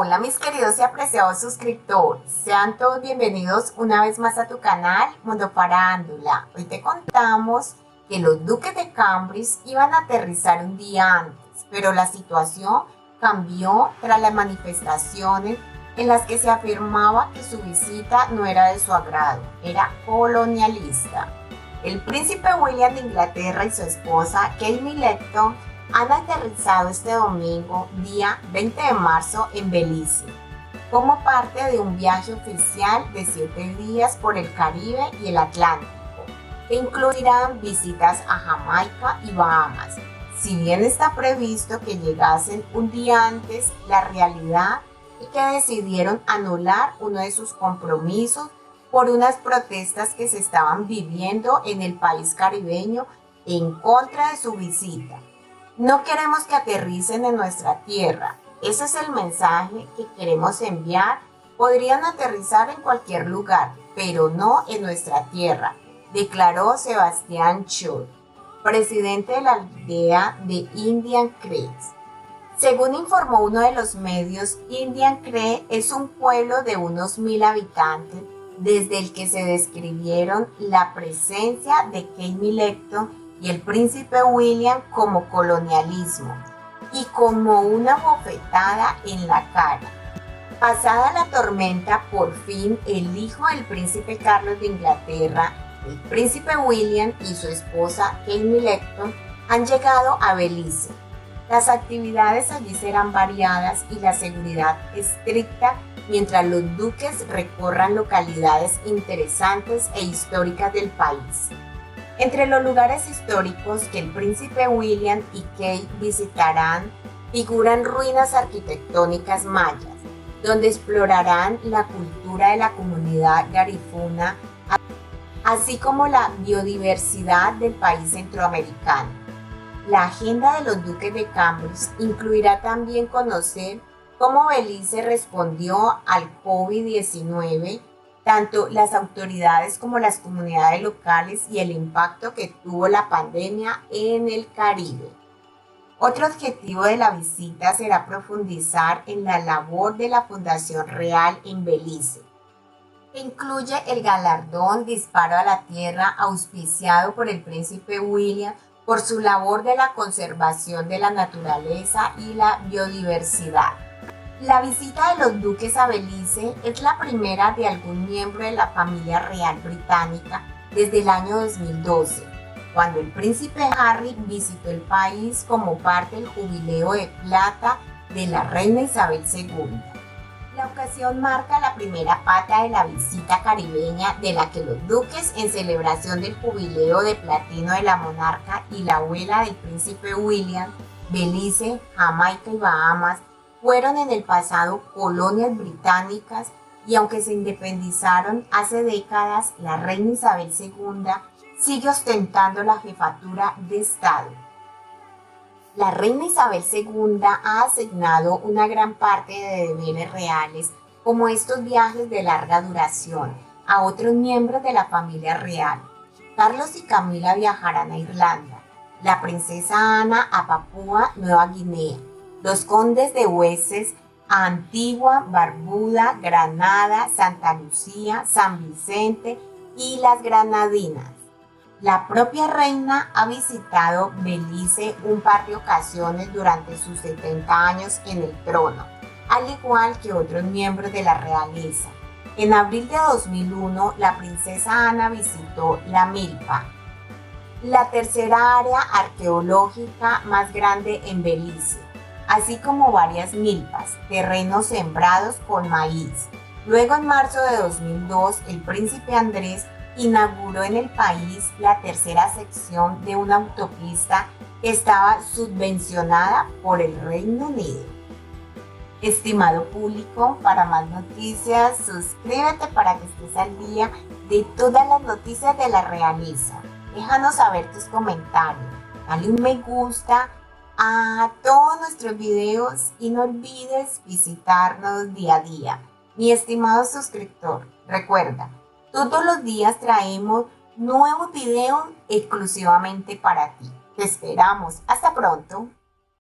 Hola mis queridos y apreciados suscriptores, sean todos bienvenidos una vez más a tu canal Mundo Farándula. Hoy te contamos que los duques de Cambridge iban a aterrizar un día antes, pero la situación cambió tras las manifestaciones en las que se afirmaba que su visita no era de su agrado, era colonialista. El príncipe William de Inglaterra y su esposa Kate Middleton han aterrizado este domingo, día 20 de marzo, en Belice, como parte de un viaje oficial de 7 días por el Caribe y el Atlántico, que incluirán visitas a Jamaica y Bahamas. Si bien está previsto que llegasen un día antes, la realidad es que decidieron anular uno de sus compromisos por unas protestas que se estaban viviendo en el país caribeño en contra de su visita. No queremos que aterricen en nuestra tierra. Ese es el mensaje que queremos enviar. Podrían aterrizar en cualquier lugar, pero no en nuestra tierra, declaró Sebastián Shaw, presidente de la aldea de Indian Creek. Según informó uno de los medios, Indian Creek es un pueblo de unos 1,000 habitantes, desde el que se describieron la presencia de Kate Middleton y el príncipe William como colonialismo y como una bofetada en la cara. Pasada la tormenta, por fin el hijo del príncipe Carlos de Inglaterra, el príncipe William y su esposa Kate Middleton han llegado a Belice. Las actividades allí serán variadas y la seguridad estricta mientras los duques recorran localidades interesantes e históricas del país. Entre los lugares históricos que el príncipe William y Kate visitarán figuran ruinas arquitectónicas mayas, donde explorarán la cultura de la comunidad garífuna, así como la biodiversidad del país centroamericano. La agenda de los duques de Cambridge incluirá también conocer cómo Belice respondió al COVID-19, tanto las autoridades como las comunidades locales y el impacto que tuvo la pandemia en el Caribe. Otro objetivo de la visita será profundizar en la labor de la Fundación Real en Belice, que incluye el galardón Disparo a la Tierra auspiciado por el príncipe William por su labor de la conservación de la naturaleza y la biodiversidad. La visita de los duques a Belice es la primera de algún miembro de la familia real británica desde el año 2012, cuando el príncipe Harry visitó el país como parte del jubileo de plata de la reina Isabel II. La ocasión marca la primera pata de la visita caribeña de la que los duques, en celebración del jubileo de platino de la monarca y la abuela del príncipe William, Belice, Jamaica y Bahamas, fueron en el pasado colonias británicas y aunque se independizaron hace décadas, la reina Isabel II sigue ostentando la jefatura de Estado. La reina Isabel II ha asignado una gran parte de deberes reales, como estos viajes de larga duración, a otros miembros de la familia real. Carlos y Camila viajarán a Irlanda, la princesa Ana a Papúa Nueva Guinea, los condes de Wessex a Antigua, Barbuda, Granada, Santa Lucía, San Vicente y las Granadinas. La propia reina ha visitado Belice un par de ocasiones durante sus 70 años en el trono, al igual que otros miembros de la realeza. En abril de 2001, la princesa Ana visitó La Milpa, la tercera área arqueológica más grande en Belice, así como varias milpas, terrenos sembrados con maíz. Luego, en marzo de 2002, el príncipe Andrés inauguró en el país la tercera sección de una autopista que estaba subvencionada por el Reino Unido. Estimado público, para más noticias, suscríbete para que estés al día de todas las noticias de la realeza. Déjanos saber tus comentarios, dale un me gusta a todos nuestros videos y no olvides visitarnos día a día. Mi estimado suscriptor, recuerda, todos los días traemos nuevos videos exclusivamente para ti. Te esperamos. Hasta pronto.